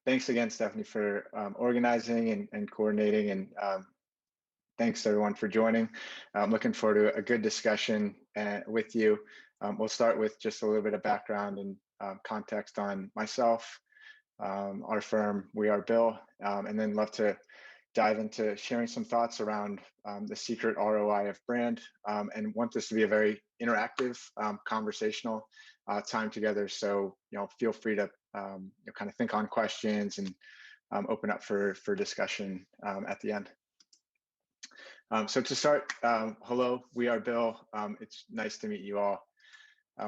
Thanks again, Stephanie, for organizing and coordinating, and thanks everyone for joining. I'm looking forward to a good discussion with you. We'll start with just a little bit of background and context on myself, our firm, We Are Bill, and then love to dive into sharing some thoughts around the secret ROI of brand, and want this to be a very interactive, conversational time together. So, feel free to kind of think on questions and open up for discussion at the end. So to start, hello, We Are Bill. It's nice to meet you all.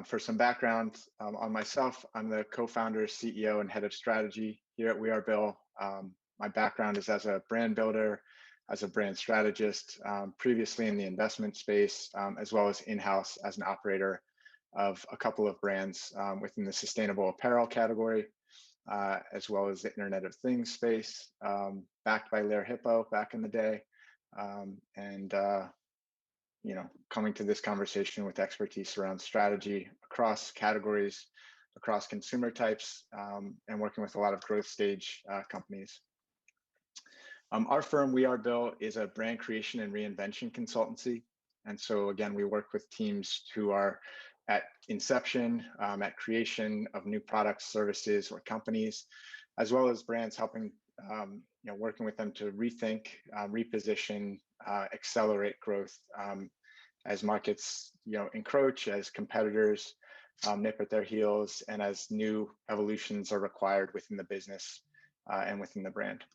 For some background on myself, I'm the co-founder, CEO, and head of strategy here at We Are Bill. My background is as a brand builder, as a brand strategist, previously in the investment space, as well as in-house as an operator of a couple of brands within the sustainable apparel category, as well as the Internet of Things space, backed by Lair Hippo back in the day. Coming to this conversation with expertise around strategy across categories, across consumer types, and working with a lot of growth stage companies. Our firm, We Are Bill, is a brand creation and reinvention consultancy. And so again, we work with teams who are at inception, at creation of new products, services, or companies, as well as brands helping working with them to rethink, reposition, accelerate growth as markets encroach, as competitors nip at their heels, and as new evolutions are required within the business and within the brand.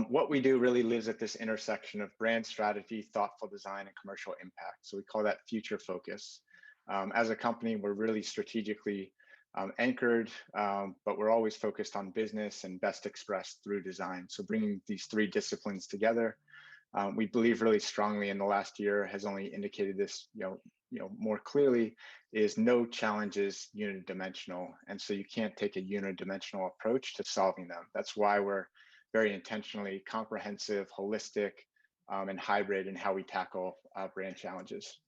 What we do really lives at this intersection of brand strategy, thoughtful design, and commercial impact. So we call that future focus. As a company, we're really strategically anchored, but we're always focused on business and best expressed through design. So bringing these three disciplines together, we believe really strongly in the last year has only indicated this, more clearly, is no challenge is unidimensional. And so you can't take a unidimensional approach to solving them. That's why we're very intentionally comprehensive, holistic, and hybrid in how we tackle brand challenges.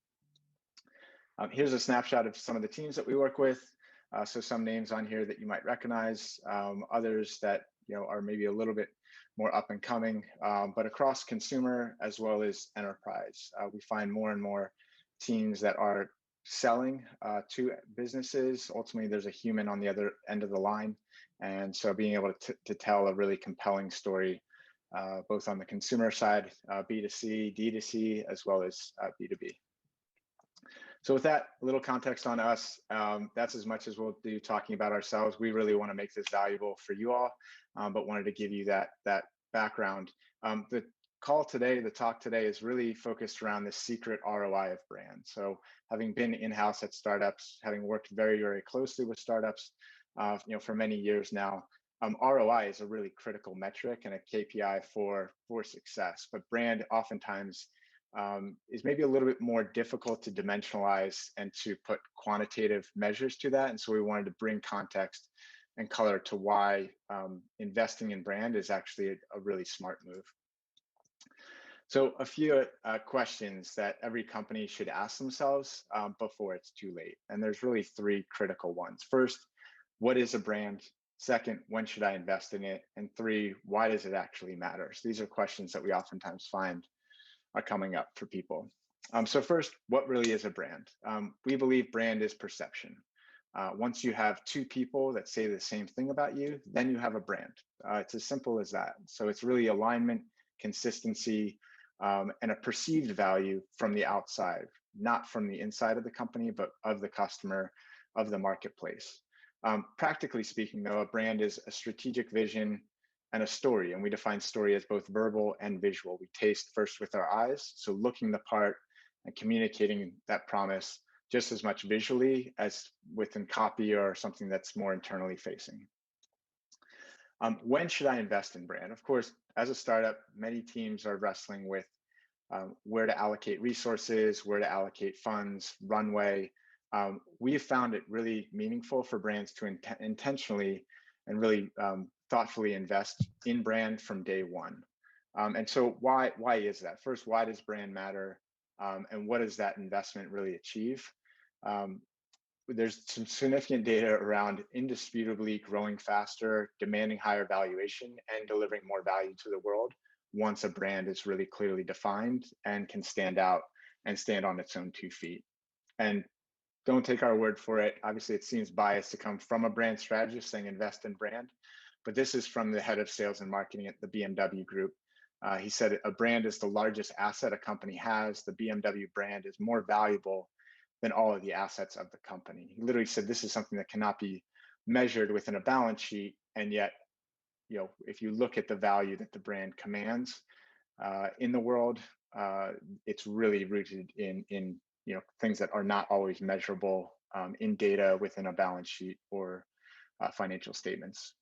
Here's a snapshot of some of the teams that we work with. So some names on here that you might recognize, others that are maybe a little bit more up and coming, but across consumer as well as enterprise, we find more and more teams that are selling to businesses. Ultimately, there's a human on the other end of the line, and so being able to tell a really compelling story, both on the consumer side, B2C, D2C, as well as B2B. So with that, a little context on us, that's as much as we'll do talking about ourselves. We really want to make this valuable for you all, but wanted to give you that background. The call today, the talk today, is really focused around the secret ROI of brand. So having been in-house at startups, having worked very, very closely with startups, for many years now, ROI is a really critical metric and a KPI for success. But brand oftentimes is maybe a little bit more difficult to dimensionalize and to put quantitative measures to that. And so we wanted to bring context and color to why investing in brand is actually a really smart move. So a few questions that every company should ask themselves before it's too late. And there's really three critical ones. First, what is a brand? Second, when should I invest in it? And three, why does it actually matter? So these are questions that we oftentimes find are coming up for people. So first, what really is a brand? We believe brand is perception. Once you have two people that say the same thing about you, then you have a brand. It's as simple as that. So it's really alignment, consistency, and a perceived value from the outside, not from the inside of the company, but of the customer, of the marketplace. Practically speaking, though, a brand is a strategic vision and a story, and we define story as both verbal and visual. We taste first with our eyes, so looking the part and communicating that promise just as much visually as within copy or something that's more internally facing. When should I invest in brand? Of course, as a startup, many teams are wrestling with where to allocate resources, where to allocate funds, runway. We have found it really meaningful for brands to intentionally and really thoughtfully invest in brand from day one. And so why is that? First, why does brand matter? And what does that investment really achieve? there's some significant data around indisputably growing faster, demanding higher valuation, and delivering more value to the world once a brand is really clearly defined and can stand out and stand on its own 2 feet. And don't take our word for it. Obviously, it seems biased to come from a brand strategist saying invest in brand, but this is from the head of sales and marketing at the BMW Group. He said a brand is the largest asset a company has. The BMW brand is more valuable than all of the assets of the company. He literally said this is something that cannot be measured within a balance sheet, and yet, if you look at the value that the brand commands in the world, it's really rooted in things that are not always measurable in data within a balance sheet or financial statements.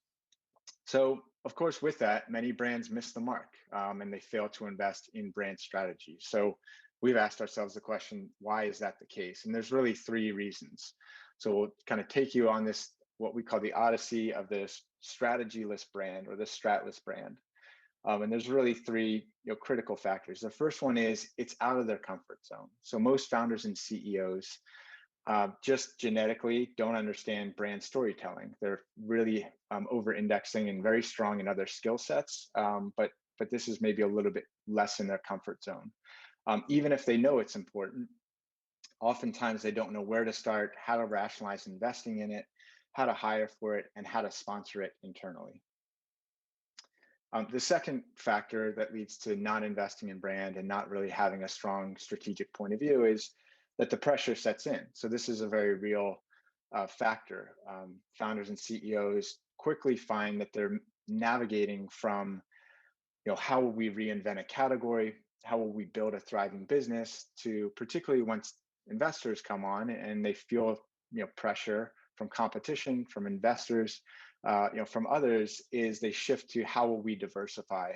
So, of course, with that, many brands miss the mark and they fail to invest in brand strategy. So we've asked ourselves the question, why is that the case? And there's really 3 reasons. So we'll kind of take you on this, what we call the odyssey of this strategyless brand or the stratless brand. And there's really 3 critical factors. The first one is it's out of their comfort zone. So most founders and CEOs just genetically don't understand brand storytelling. They're really over-indexing and very strong in other skill sets, but this is maybe a little bit less in their comfort zone. Even if they know it's important, oftentimes they don't know where to start, how to rationalize investing in it, how to hire for it, and how to sponsor it internally. The second factor that leads to not investing in brand and not really having a strong strategic point of view is that the pressure sets in. So this is a very real factor. Founders and CEOs quickly find that they're navigating from, how will we reinvent a category? How will we build a thriving business? To particularly once investors come on and they feel, pressure from competition, from investors, from others, is they shift to how will we diversify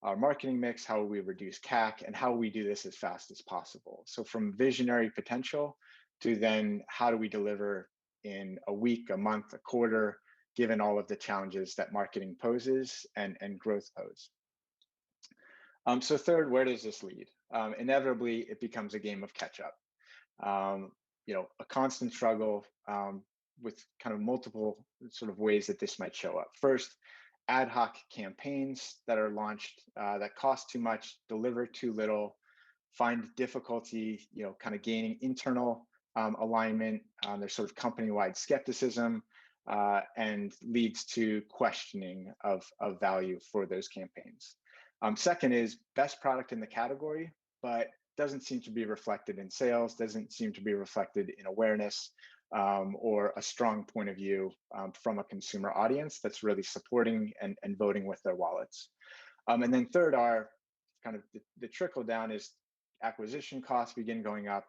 our marketing mix, how will we reduce CAC, and how will we do this as fast as possible. So from visionary potential to then how do we deliver in a week, a month, a quarter, given all of the challenges that marketing poses and growth pose. So third, where does this lead? Inevitably, it becomes a game of catch up. A constant struggle with kind of multiple sort of ways that this might show up. First, ad hoc campaigns that are launched that cost too much, deliver too little, find difficulty, kind of gaining internal alignment. There's sort of company-wide skepticism and leads to questioning of value for those campaigns. Second is best product in the category, but doesn't seem to be reflected in sales, doesn't seem to be reflected in awareness, or a strong point of view from a consumer audience that's really supporting and voting with their wallets. And then third are kind of the trickle down is acquisition costs begin going up,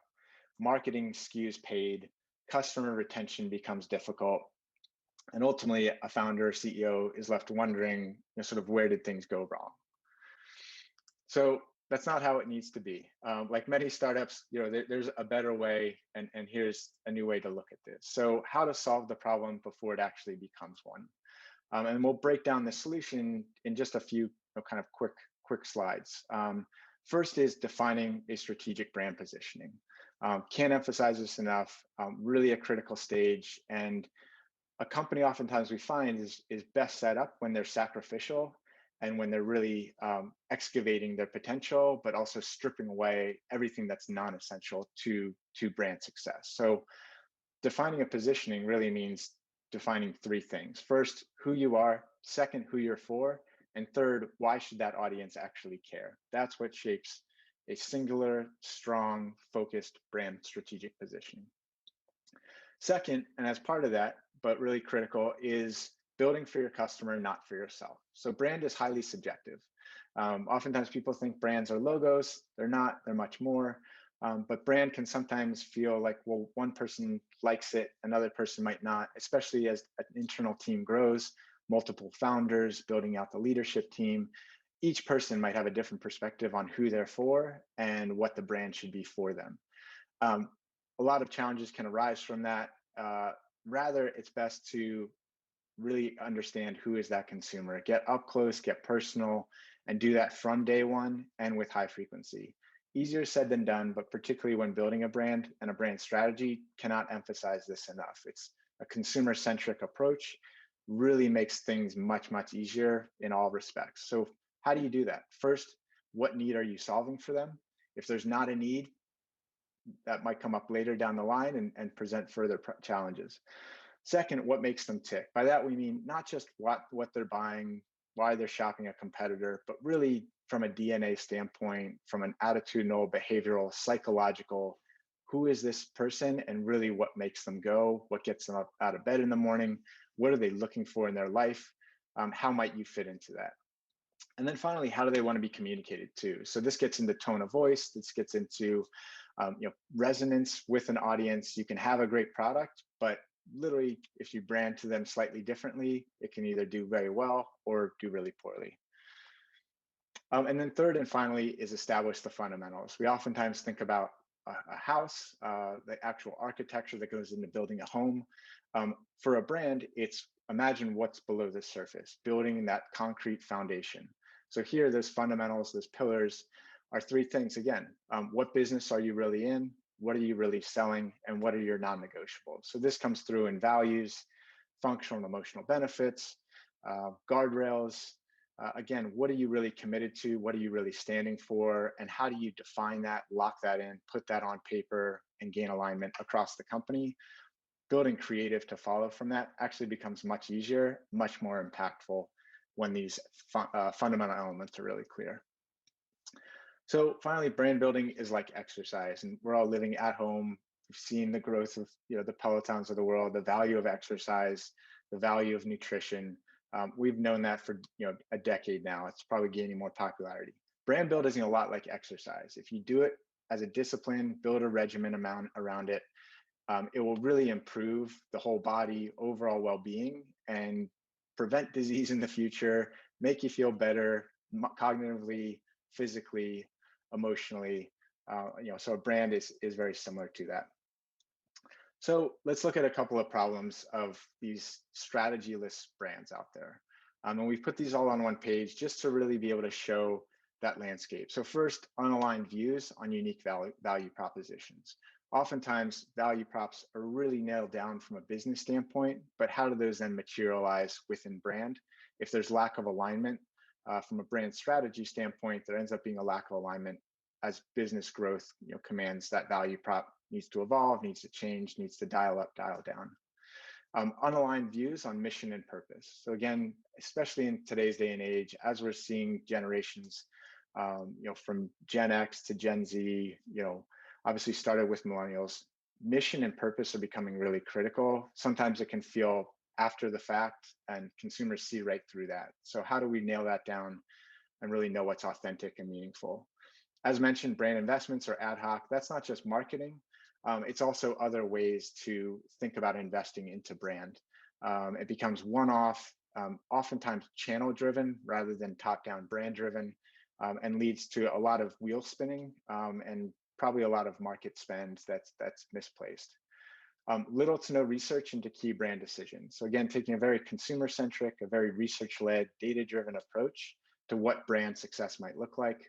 marketing skews paid, customer retention becomes difficult, and ultimately a founder or CEO is left wondering, sort of where did things go wrong? So that's not how it needs to be. Like many startups, there's a better way, and here's a new way to look at this. So how to solve the problem before it actually becomes one. And we'll break down the solution in just a few kind of quick slides. First is defining a strategic brand positioning. Can't emphasize this enough, really a critical stage. And a company oftentimes we find is best set up when they're sacrificial and when they're really excavating their potential, but also stripping away everything that's non-essential to brand success. So defining a positioning really means defining 3 things. First, who you are. Second, who you're for. And third, why should that audience actually care? That's what shapes a singular, strong, focused brand strategic positioning. Second, and as part of that, but really critical, is building for your customer, not for yourself. So brand is highly subjective. Oftentimes people think brands are logos. They're not, they're much more. But brand can sometimes feel like, well, one person likes it, another person might not, especially as an internal team grows, multiple founders building out the leadership team. Each person might have a different perspective on who they're for and what the brand should be for them. A lot of challenges can arise from that. Rather, it's best to really understand who is that consumer, get up close, get personal, and do that from day one and with high frequency. Easier said than done, but particularly when building a brand and a brand strategy, cannot emphasize this enough. It's a consumer-centric approach, really makes things much, much easier in all respects. So how do you do that? First, what need are you solving for them? If there's not a need, that might come up later down the line and present further challenges. Second, what makes them tick? By that, we mean not just what they're buying, why they're shopping a competitor, but really from a DNA standpoint, from an attitudinal, behavioral, psychological, who is this person and really what makes them go? What gets them up out of bed in the morning? What are they looking for in their life? How might you fit into that? And then finally, how do they want to be communicated to? So this gets into tone of voice. This gets into resonance with an audience. You can have a great product, but literally, if you brand to them slightly differently, it can either do very well or do really poorly. And then third and finally is establish the fundamentals. We oftentimes think about a house, the actual architecture that goes into building a home. For a brand, it's imagine what's below the surface, building that concrete foundation. So here, those fundamentals, those pillars are three things. Again, what business are you really in? What are you really selling? And what are your non-negotiables? So this comes through in values, functional and emotional benefits, guardrails. Again, what are you really committed to? What are you really standing for? And how do you define that, lock that in, put that on paper, and gain alignment across the company? Building creative to follow from that actually becomes much easier, much more impactful when these fundamental elements are really clear. So finally, brand building is like exercise, and we're all living at home. We've seen the growth of the Pelotons of the world, the value of exercise, the value of nutrition. We've known that for a decade now. It's probably gaining more popularity. Brand building is a lot like exercise. If you do it as a discipline, build a regimen around it, it will really improve the whole body, overall well-being, and prevent disease in the future, make you feel better cognitively, physically, emotionally. So a brand is very similar to that. So let's look at a couple of problems of these strategyless brands out there. And we've put these all on one page just to really be able to show that landscape. So first, unaligned views on unique value propositions. Oftentimes, value props are really nailed down from a business standpoint, but how do those then materialize within brand? If there's lack of alignment from a brand strategy standpoint, there ends up being a lack of alignment as business growth commands that value prop needs to evolve, needs to change, needs to dial up, dial down. Unaligned views on mission and purpose. So again, especially in today's day and age, as we're seeing generations, from Gen X to Gen Z, obviously started with millennials, mission and purpose are becoming really critical. Sometimes it can feel after the fact, and consumers see right through that. So how do we nail that down and really know what's authentic and meaningful? As mentioned, brand investments are ad hoc. That's not just marketing. It's also other ways to think about investing into brand. It becomes one-off, oftentimes channel-driven rather than top-down brand-driven, and leads to a lot of wheel spinning and probably a lot of market spend that's misplaced. Little to no research into key brand decisions. So again, taking a very consumer-centric, a very research-led, data-driven approach to what brand success might look like.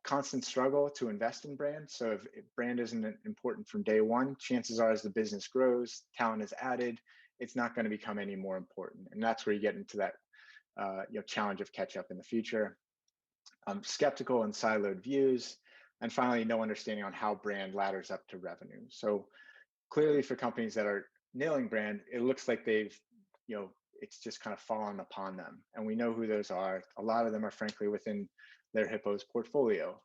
Constant struggle to invest in brand. So if brand isn't important from day one, chances are as the business grows, talent is added, it's not going to become any more important. And that's where you get into that challenge of catch up in the future. Skeptical and siloed views. And finally, no understanding on how brand ladders up to revenue. So clearly for companies that are nailing brand, it looks like they've, it's just kind of fallen upon them. And we know who those are. A lot of them are frankly within their Hippo's portfolio.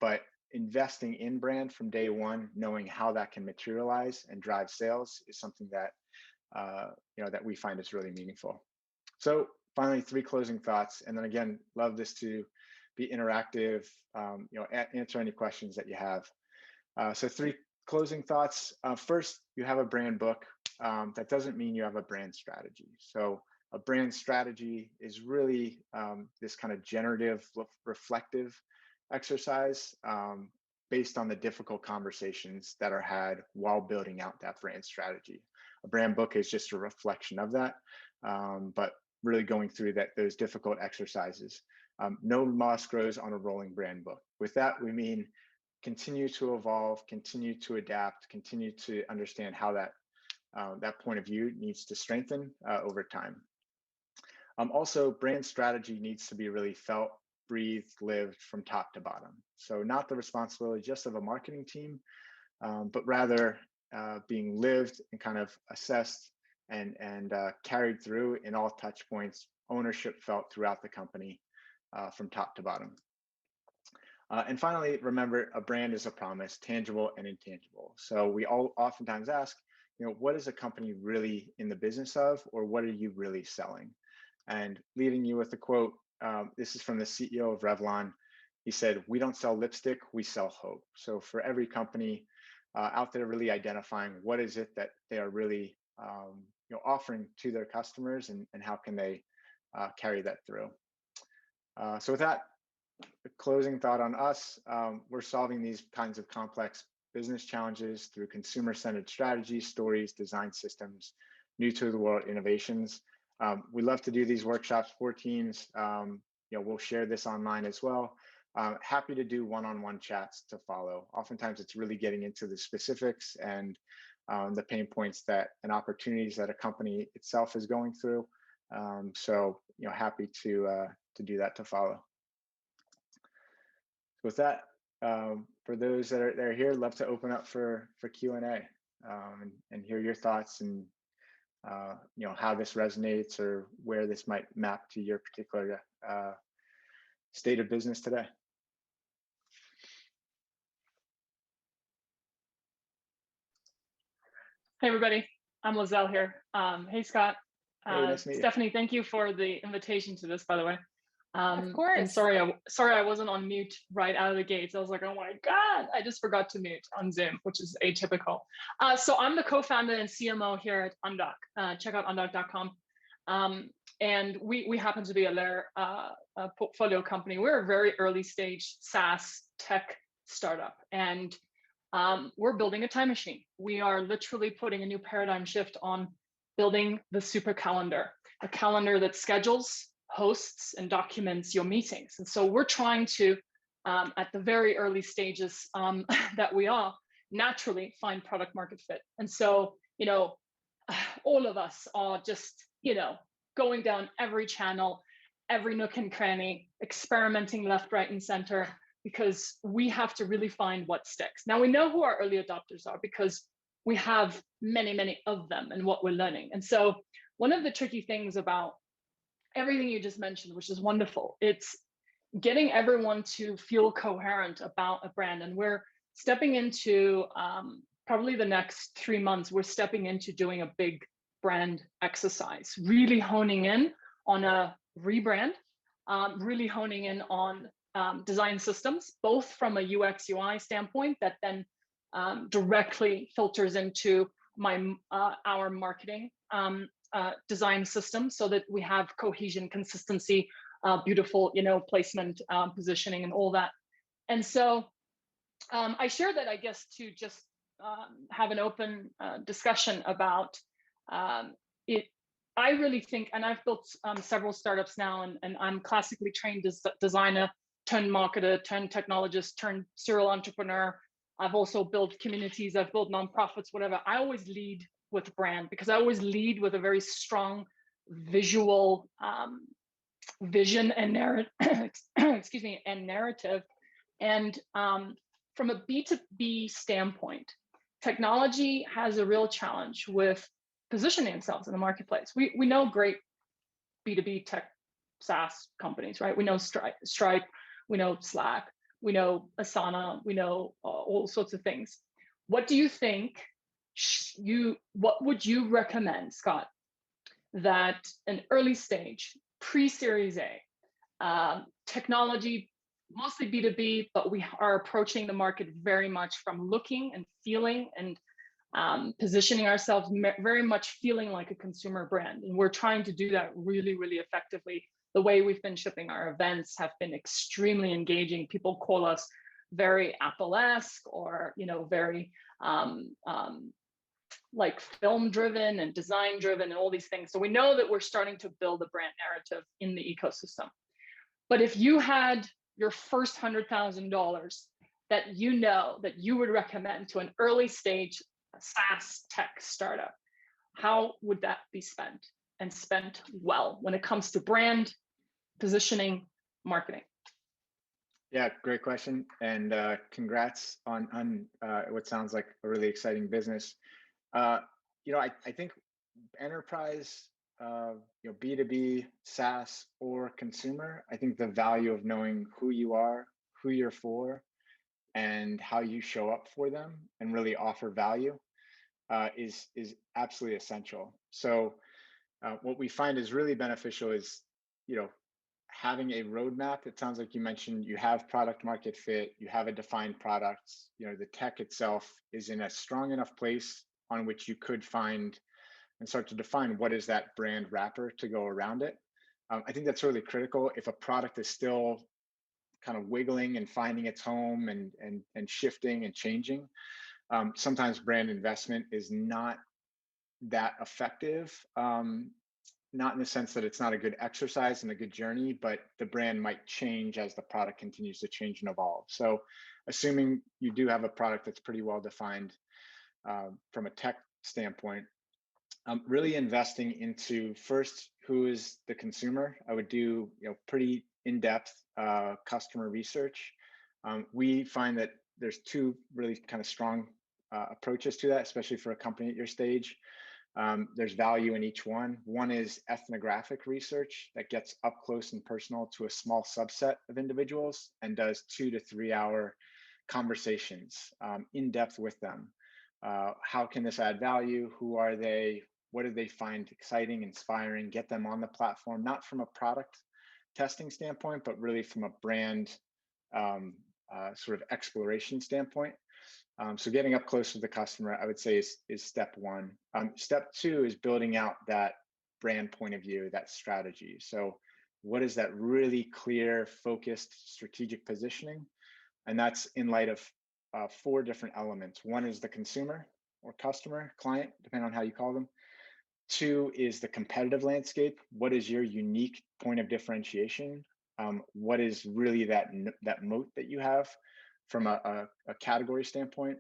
But investing in brand from day one, knowing how that can materialize and drive sales is something that, that we find is really meaningful. So finally, 3 closing thoughts. And then again, love this to be interactive, answer any questions that you have. So 3 closing thoughts. First, you have a brand book. That doesn't mean you have a brand strategy. So a brand strategy is really this kind of generative, reflective exercise based on the difficult conversations that are had while building out that brand strategy. A brand book is just a reflection of that, but really going through those difficult exercises. No moss grows on a rolling brand book. With that, we mean continue to evolve, continue to adapt, continue to understand how that point of view needs to strengthen over time. Also, brand strategy needs to be really felt, breathed, lived from top to bottom. So not the responsibility just of a marketing team, but rather being lived and kind of assessed and carried through in all touch points, ownership felt throughout the company from top to bottom. And finally, remember, a brand is a promise, tangible and intangible. So we all oftentimes ask, what is a company really in the business of, or what are you really selling? And leaving you with a quote, this is from the CEO of Revlon. He said, "We don't sell lipstick, we sell hope." So for every company out there really identifying what is it that they are really offering to their customers, and how can they carry that through. So with that, a closing thought on us, we're solving these kinds of complex business challenges through consumer-centered strategies, stories, design systems, new to the world innovations. We love to do these workshops for teams. We'll share this online as well. Happy to do one-on-one chats to follow. Oftentimes it's really getting into the specifics and the pain points and opportunities that a company itself is going through. So happy to do that to follow. With that, for those that are here, love to open up for Q&A and hear your thoughts and how this resonates or where this might map to your particular state of business today. Hey everybody, I'm Lizelle here. Hey Scott. Hey, nice to meet you. Stephanie, thank you for the invitation to this, by the way. Of course. And sorry I wasn't on mute right out of the gates. I was like, oh my God, I just forgot to mute on Zoom, which is atypical. So I'm the co-founder and CMO here at Undock. Check out undock.com. And we happen to be a portfolio company. We're a very early stage SaaS tech startup, and we're building a time machine. We are literally putting a new paradigm shift on building the super calendar, a calendar that schedules, hosts, and documents your meetings. And so we're trying to, at the very early stages that we are, naturally find product market fit. And so, all of us are just, going down every channel, every nook and cranny, experimenting left, right, and center, because we have to really find what sticks. Now we know who our early adopters are because we have many, many of them and what we're learning. And so one of the tricky things about everything you just mentioned, which is wonderful, it's getting everyone to feel coherent about a brand. And we're stepping into probably the next 3 months, we're stepping into doing a big brand exercise, really honing in on a rebrand, really honing in on design systems, both from a UX UI standpoint that then directly filters into our marketing design system, so that we have cohesion, consistency, beautiful, placement, positioning, and all that. And so I share that, I guess, to just have an open discussion about it. I really think, and I've built several startups now, and I'm classically trained as designer, turned marketer, turned technologist, turned serial entrepreneur. I've also built communities, I've built nonprofits, whatever. I always lead with brand because I always lead with a very strong visual vision and narrative, excuse me, and narrative. And from a B2B standpoint, technology has a real challenge with positioning themselves in the marketplace. We know great B2B tech SaaS companies, right? We know Stripe, we know Slack, we know Asana, we know all sorts of things. What do you think what would you recommend, Scott, that an early stage, pre-Series A, technology, mostly B2B, but we are approaching the market very much from looking and feeling and positioning ourselves very much feeling like a consumer brand. And we're trying to do that really, really effectively. The way we've been shipping our events have been extremely engaging. People call us very Apple-esque or, very like film driven and design driven and all these things. So we know that we're starting to build a brand narrative in the ecosystem. But if you had your first $100,000 that you know that you would recommend to an early stage SaaS tech startup, how would that be spent, and spent well when it comes to brand, positioning, marketing? Yeah, great question. And congrats on what sounds like a really exciting business. I think enterprise, B2B, SaaS, or consumer, I think the value of knowing who you are, who you're for, and how you show up for them and really offer value is absolutely essential. So what we find is really beneficial is, having a roadmap. It sounds like you mentioned you have product market fit, you have a defined product, the tech itself is in a strong enough place on which you could find and start to define what is that brand wrapper to go around it. I think that's really critical. If a product is still kind of wiggling and finding its home and shifting and changing, sometimes brand investment is not that effective. Not in the sense that it's not a good exercise and a good journey, but the brand might change as the product continues to change and evolve. So assuming you do have a product that's pretty well defined from a tech standpoint, really investing into first, who is the consumer. I would do pretty in-depth customer research. We find that there's two really kind of strong approaches to that, especially for a company at your stage. There's value in each one. One is ethnographic research that gets up close and personal to a small subset of individuals and does 2 to 3 hour conversations in depth with them. How can this add value? Who are they? What do they find exciting, inspiring? Get them on the platform, not from a product testing standpoint, but really from a brand sort of exploration standpoint. So getting up close to the customer, I would say is step one. Step two is building out that brand point of view, that strategy. So what is that really clear, focused, strategic positioning? And that's in light of 4 different elements. One is the consumer or customer, client, depending on how you call them. 2 is the competitive landscape. What is your unique point of differentiation? What is really that moat that you have from a category standpoint?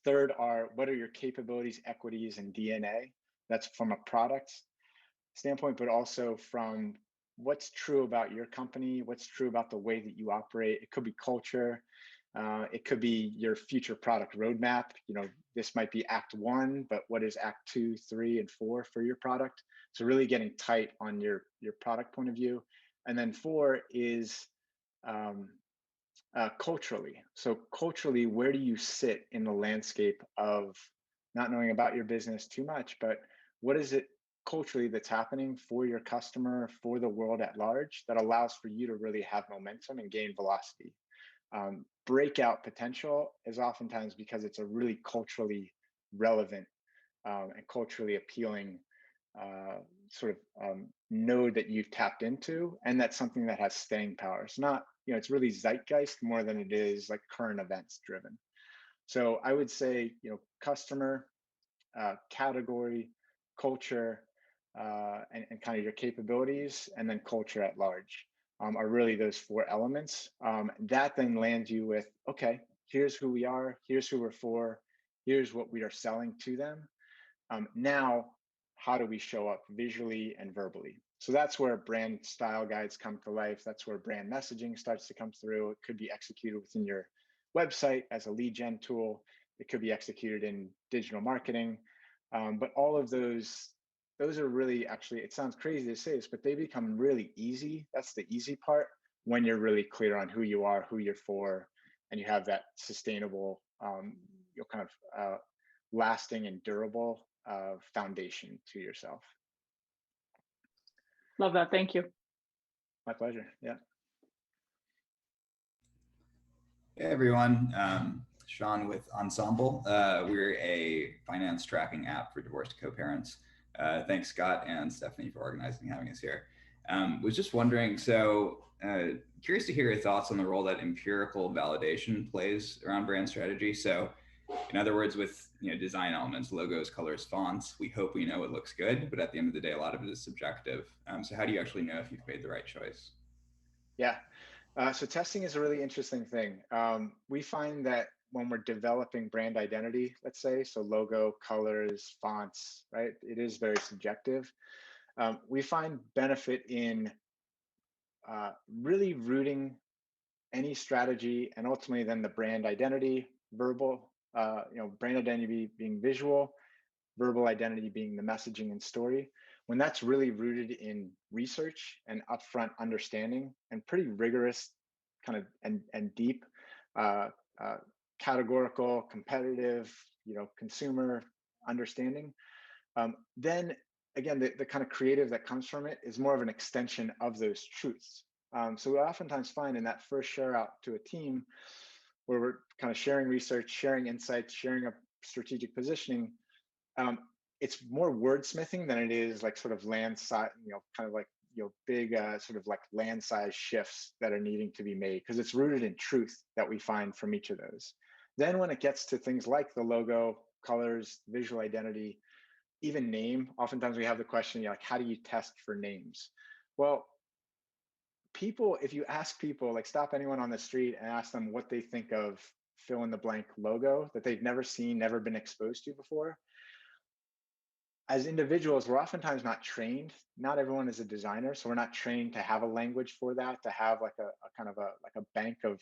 Third are, what are your capabilities, equities, and DNA? That's from a product standpoint, but also from what's true about your company, what's true about the way that you operate. It could be culture. It could be your future product roadmap. This might be Act 1, but what is Act 2, 3, and 4 for your product? So really getting tight on your product point of view. And then 4 is culturally. So culturally, where do you sit in the landscape of not knowing about your business too much, but what is it culturally that's happening for your customer, for the world at large, that allows for you to really have momentum and gain velocity? Breakout potential is oftentimes because it's a really culturally relevant and culturally appealing sort of node that you've tapped into, and that's something that has staying power. It's not, it's really zeitgeist more than it is like current events driven. So I would say, customer, category, culture, and kind of your capabilities, and then culture at large are really those 4 elements. That then lands you with, okay, here's who we are, here's who we're for, here's what we are selling to them. Now, how do we show up visually and verbally? So that's where brand style guides come to life. That's where brand messaging starts to come through. It could be executed within your website as a lead gen tool. It could be executed in digital marketing. But all of those are really, actually, it sounds crazy to say this, but they become really easy. That's the easy part when you're really clear on who you are, who you're for, and you have that sustainable, kind of lasting and durable foundation to yourself. Love that. Thank you. My pleasure. Yeah. Hey everyone, Sean with Ensemble. We're a finance tracking app for divorced co-parents. Thanks Scott and Stephanie for organizing and having us here. Was just wondering, so curious to hear your thoughts on the role that empirical validation plays around brand strategy. So in other words, with design elements, logos, colors, fonts, we hope we know it looks good, but at the end of the day, a lot of it is subjective. So how do you actually know if you've made the right choice? Yeah, So testing is a really interesting thing. We find that when we're developing brand identity, let's say, so logo, colors, fonts, right? It is very subjective. We find benefit in really rooting any strategy and ultimately then the brand identity, verbal, brand identity being visual, verbal identity being the messaging and story. When that's really rooted in research and upfront understanding and pretty rigorous kind of and deep categorical, competitive, consumer understanding, then again, the kind of creative that comes from it is more of an extension of those truths. So we oftentimes find in that first share out to a team where we're kind of sharing research, sharing insights, sharing a strategic positioning, it's more wordsmithing than it is like sort of land size, kind of like, big sort of like land size shifts that are needing to be made because it's rooted in truth that we find from each of those. Then when it gets to things like the logo, colors, visual identity, even name, oftentimes we have the question, like, how do you test for names? Well, people, if you ask people, like stop anyone on the street and ask them what they think of fill in the blank logo that they've never seen, never been exposed to before. As individuals, we're oftentimes not trained. Not everyone is a designer, so we're not trained to have a language for that, to have like a kind of a bank of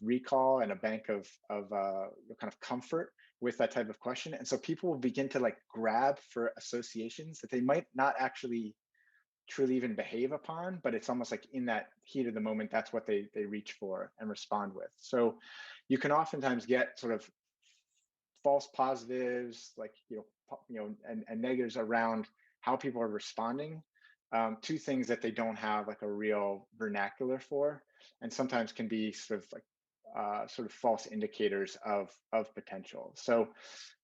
recall and a bank of kind of comfort with that type of question. And so people will begin to like grab for associations that they might not actually truly even behave upon, but it's almost like in that heat of the moment, that's what they reach for and respond with. So you can oftentimes get sort of false positives, like, and negatives around how people are responding to things that they don't have like a real vernacular for, and sometimes can be sort of like sort of false indicators of potential. So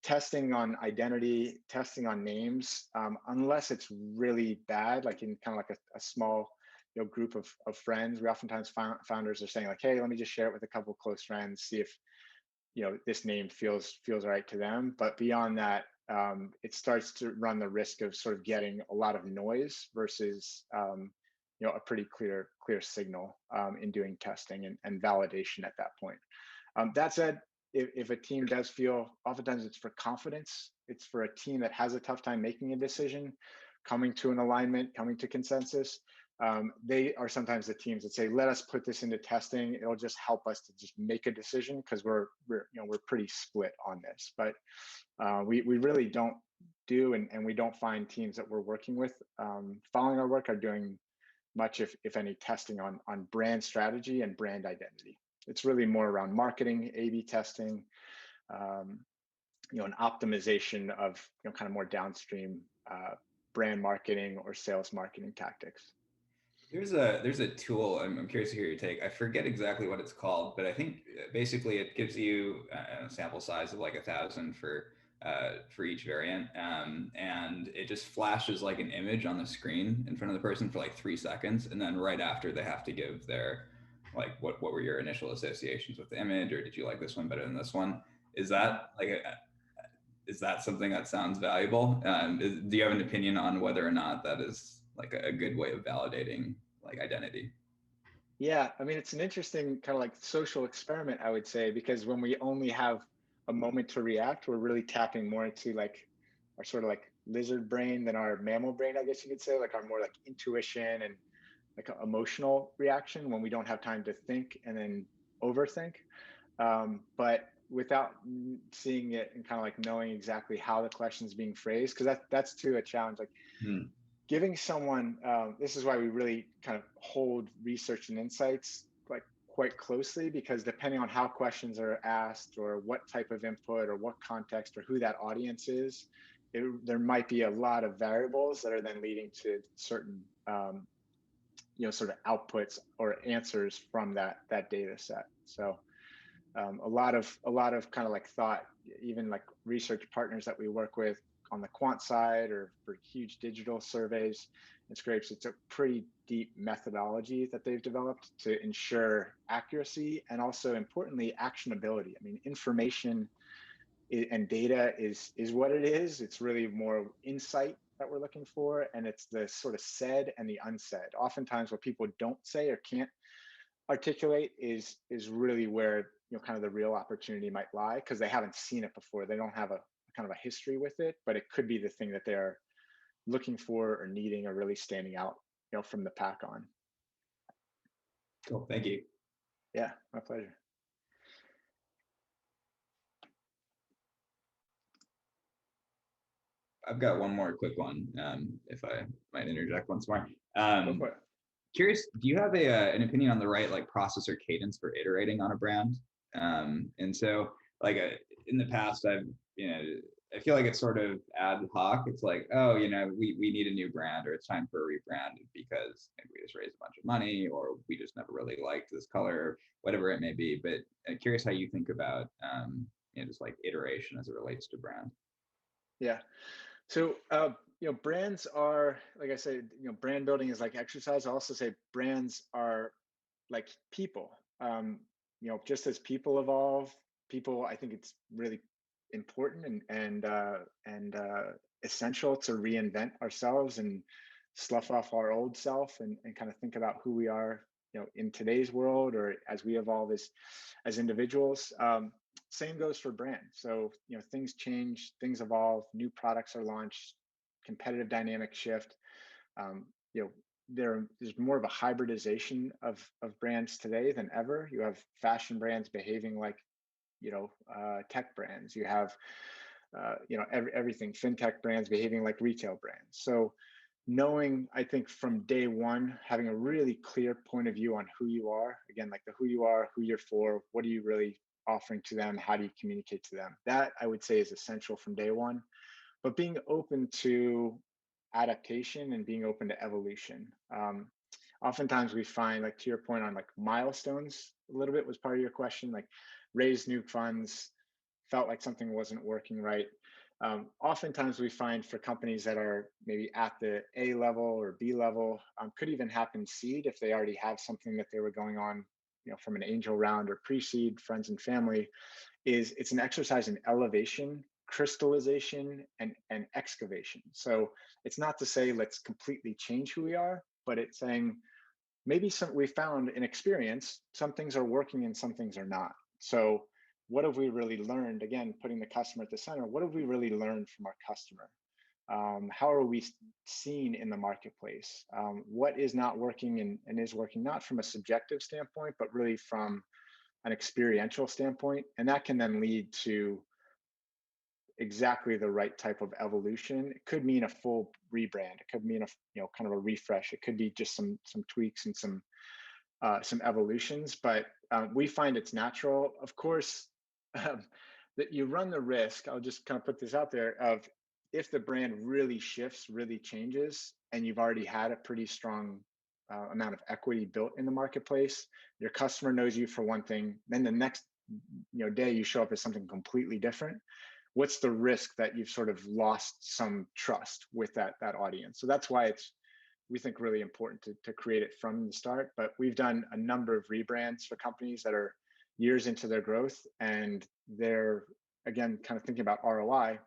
testing on identity, testing on names, unless it's really bad, like in kind of like a small group of friends, we oftentimes founders are saying like, hey, let me just share it with a couple of close friends, see if this name feels right to them. But beyond that, it starts to run the risk of sort of getting a lot of noise versus a pretty clear signal in doing testing and validation at that point. That said, if a team does feel, oftentimes it's for confidence, it's for a team that has a tough time making a decision, coming to an alignment, coming to consensus. They are sometimes the teams that say, let us put this into testing. It'll just help us to just make a decision because we're pretty split on this. But we really don't do, and we don't find teams that we're working with following our work are doing much, if any, testing on brand strategy and brand identity. It's really more around marketing, A/B testing, an optimization of kind of more downstream brand marketing or sales marketing tactics. There's a tool, I'm curious to hear your take. I forget exactly what it's called, but I think basically it gives you a sample size of like 1,000 for each variant, and it just flashes like an image on the screen in front of the person for like 3 seconds, and then right after they have to give their like what were your initial associations with the image, or did you like this one better than this one? Is that like is that something that sounds valuable? Do you have an opinion on whether or not that is like a good way of validating like identity? Yeah, I mean, it's an interesting kind of like social experiment, I would say, because when we only have a moment to react, we're really tapping more into like our sort of like lizard brain than our mammal brain, I guess you could say, like our more like intuition and like emotional reaction when we don't have time to think and then overthink. But without seeing it and kind of like knowing exactly how the question is being phrased, because that's too a challenge. Like giving someone, this is why we really kind of hold research and insights like quite closely, because depending on how questions are asked or what type of input or what context or who that audience is, there might be a lot of variables that are then leading to certain sort of outputs or answers from that data set. So a lot of kind of like thought, even like research partners that we work with on the quant side or for huge digital surveys and scrapes, it's a pretty deep methodology that they've developed to ensure accuracy and also importantly actionability. I mean, information and data is what it is. It's really more insight that we're looking for, and it's the sort of said and the unsaid. Oftentimes what people don't say or can't articulate is really where kind of the real opportunity might lie, because they haven't seen it before. They don't have a kind of a history with it, but it could be the thing that they're looking for or needing or really standing out from the pack on. Cool, thank you. Yeah, my pleasure. I've got one more quick one, if I might interject once more. Go for it. Curious, do you have an opinion on the right process or cadence for iterating on a brand? And so in the past, I feel like it's sort of ad hoc. It's like, oh, we need a new brand, or it's time for a rebrand because maybe we just raised a bunch of money, or we just never really liked this color, whatever it may be. But I'm curious how you think about just iteration as it relates to brand. Yeah. So, brands are, like I said, brand building is like exercise. I also say brands are like people. Just as people evolve, I think it's really important and essential to reinvent ourselves and slough off our old self and kind of think about who we are, in today's world, or as we evolve as individuals. Same goes for brands. So, things change, things evolve, new products are launched, competitive dynamics shift. There's more of a hybridization of brands today than ever. You have fashion brands behaving like, tech brands. You have, everything, fintech brands behaving like retail brands. So knowing, I think from day one, having a really clear point of view on who you are, again, like the who you are, who you're for, what are you really offering to them, how do you communicate to them, that I would say is essential from day one. But being open to adaptation and being open to evolution. Oftentimes we find, like to your point on like milestones, a little bit was part of your question, like raise new funds, felt like something wasn't working right. Oftentimes we find for companies that are maybe at the A level or B level, could even happen seed if they already have something that they were going on, from an angel round or pre-seed, friends and family, it's an exercise in elevation, crystallization, and excavation. So it's not to say let's completely change who we are, but it's saying maybe we found in experience, some things are working and some things are not. So what have we really learned? Again, putting the customer at the center, what have we really learned from our customer? How are we seen in the marketplace? What is not working and is working, not from a subjective standpoint, but really from an experiential standpoint? And that can then lead to exactly the right type of evolution. It could mean a full rebrand. It could mean kind of a refresh. It could be just some tweaks and some evolutions. But we find it's natural. Of course, that you run the risk. I'll just kind of put this out there of, if the brand really shifts, really changes, and you've already had a pretty strong amount of equity built in the marketplace, your customer knows you for one thing, then the next day you show up as something completely different. What's the risk that you've sort of lost some trust with that audience? So that's why we think really important to create it from the start. But we've done a number of rebrands for companies that are years into their growth, and they're, again, kind of thinking about ROI.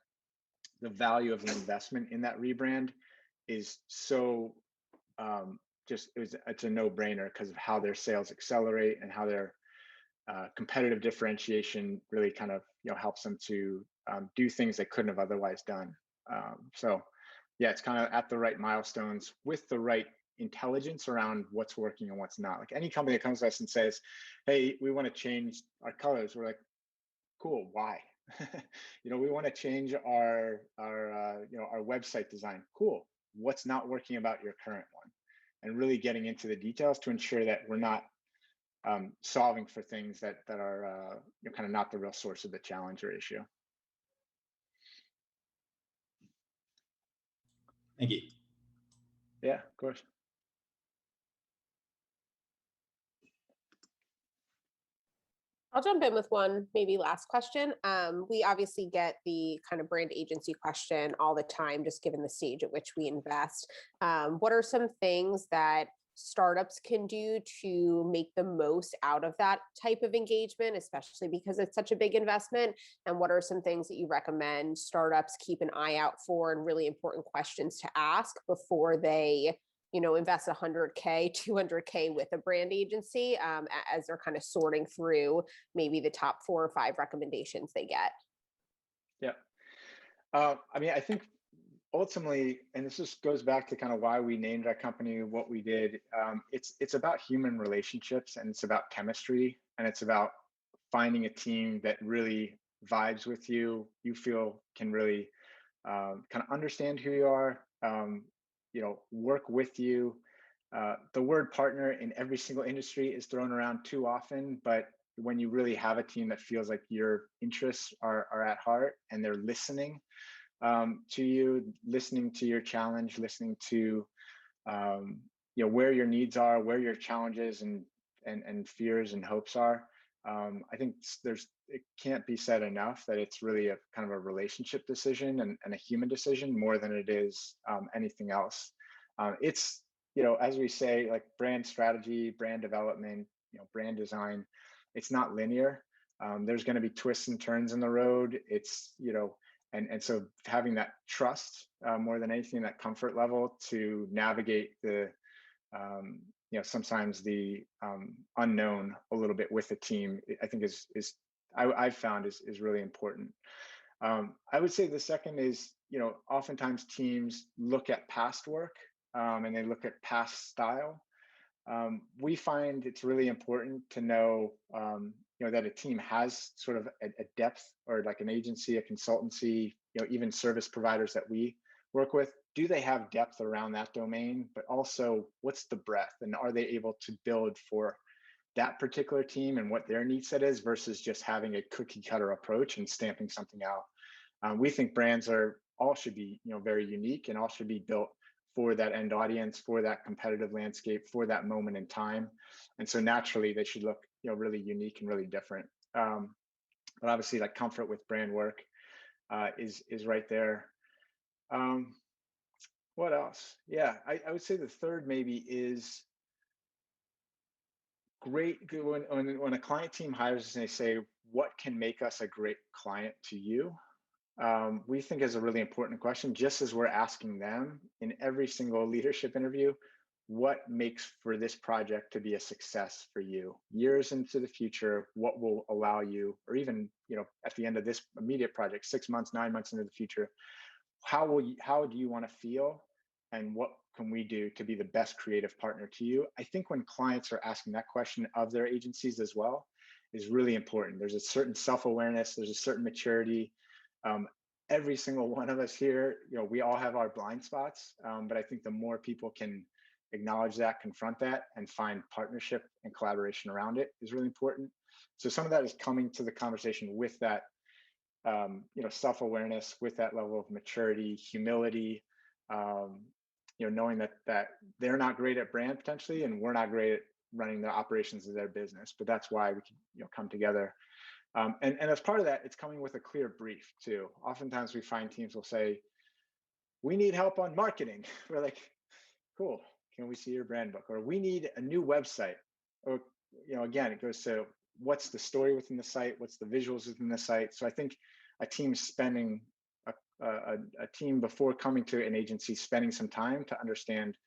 The value of the investment in that rebrand is so it's a no-brainer because of how their sales accelerate and how their competitive differentiation really kind of helps them to do things they couldn't have otherwise done. So yeah, it's kind of at the right milestones with the right intelligence around what's working and what's not. Like any company that comes to us and says, hey, we want to change our colors, we're like, cool, why? We want to change our website design. Cool. What's not working about your current one? And really getting into the details to ensure that we're not solving for things that are kind of not the real source of the challenge or issue. Thank you. Yeah, of course. I'll jump in with one maybe last question. We obviously get the kind of brand agency question all the time, just given the stage at which we invest. What are some things that startups can do to make the most out of that type of engagement, especially because it's such a big investment? And what are some things that you recommend startups keep an eye out for and really important questions to ask before they invest 100K, 200K with a brand agency as they're kind of sorting through maybe the top 4 or 5 recommendations they get? Yeah. I mean, I think ultimately, and this just goes back to kind of why we named our company what we did. It's about human relationships, and it's about chemistry, and it's about finding a team that really vibes with you. You feel can really kind of understand who you are, work with you. The word partner in every single industry is thrown around too often, but when you really have a team that feels like your interests are at heart and they're listening to you, listening to your challenge, listening to where your needs are, where your challenges and fears and hopes are. I think it can't be said enough that it's really a kind of a relationship decision and a human decision more than it is anything else. It's, as we say, like brand strategy, brand development, brand design, it's not linear. There's going to be twists and turns in the road. It's, and so having that trust more than anything, that comfort level to navigate the, sometimes the unknown a little bit with the team, I think I've found is really important. I would say the second is, oftentimes teams look at past work and they look at past style. We find it's really important to know, that a team has sort of a depth, or like an agency, a consultancy, even service providers that we work with. Do they have depth around that domain? But also, what's the breadth, and are they able to build for that particular team and what their need set is, versus just having a cookie cutter approach and stamping something out? We think brands all should be, very unique, and all should be built for that end audience, for that competitive landscape, for that moment in time. And so naturally they should look, really unique and really different. But obviously, like, comfort with brand work is right there. What else? Yeah, I would say the third maybe is great when a client team hires us and they say, what can make us a great client to you? We think is a really important question, just as we're asking them in every single leadership interview, what makes for this project to be a success for you years into the future? What will allow you, or even, at the end of this immediate project, 6 months, 9 months into the future, how do you want to feel, and what can we do to be the best creative partner to you? I think when clients are asking that question of their agencies as well, is really important. There's a certain self-awareness, there's a certain maturity. Every single one of us here, we all have our blind spots, but I think the more people can acknowledge that, confront that, and find partnership and collaboration around it is really important. So some of that is coming to the conversation with that, self-awareness, with that level of maturity, humility, knowing that they're not great at brand potentially, and we're not great at running the operations of their business, but that's why we can, come together. And as part of that, it's coming with a clear brief too. Oftentimes we find teams will say, we need help on marketing. We're like, cool, can we see your brand book? Or we need a new website. Or, again, it goes to what's the story within the site, what's the visuals within the site. So I think a team spending, a team before coming to an agency, spending some time to understand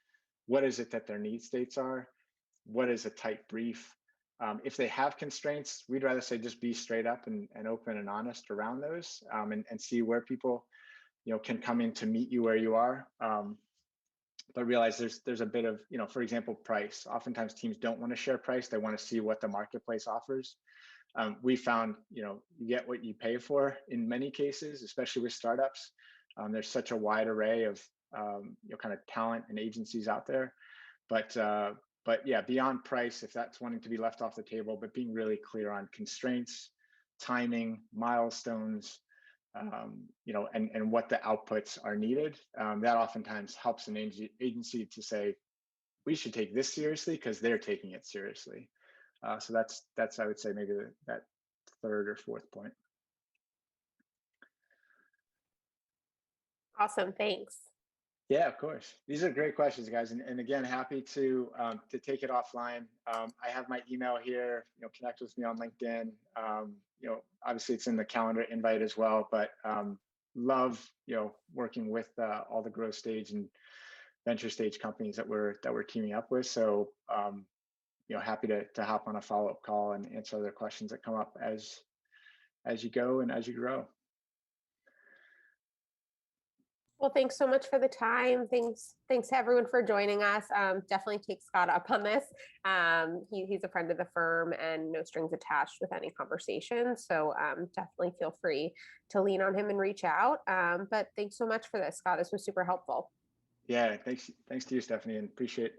what is it that their need states are, what is a tight brief. If they have constraints, we'd rather say just be straight up and open and honest around those, and see where people, can come in to meet you where you are. But realize there's a bit of, for example, price. Oftentimes teams don't want to share price. They want to see what the marketplace offers. We found, you get what you pay for in many cases, especially with startups. There's such a wide array of, kind of talent and agencies out there. But yeah, beyond price, if that's wanting to be left off the table, but being really clear on constraints, timing, milestones, and what the outputs are needed. That oftentimes helps an agency to say, we should take this seriously because they're taking it seriously. So that's I would say maybe that third or fourth point. Awesome, thanks. Yeah, of course. These are great questions, guys. And again, happy to take it offline. I have my email here, connect with me on LinkedIn. Obviously it's in the calendar invite as well, but love, working with all the growth stage and venture stage companies that we're teaming up with. So happy to hop on a follow-up call and answer other questions that come up as you go and as you grow. Well, thanks so much for the time. Thanks to everyone for joining us. Definitely take Scott up on this. He's a friend of the firm and no strings attached with any conversation. So definitely feel free to lean on him and reach out. But thanks so much for this, Scott. This was super helpful. Yeah, thanks to you, Stephanie, and appreciate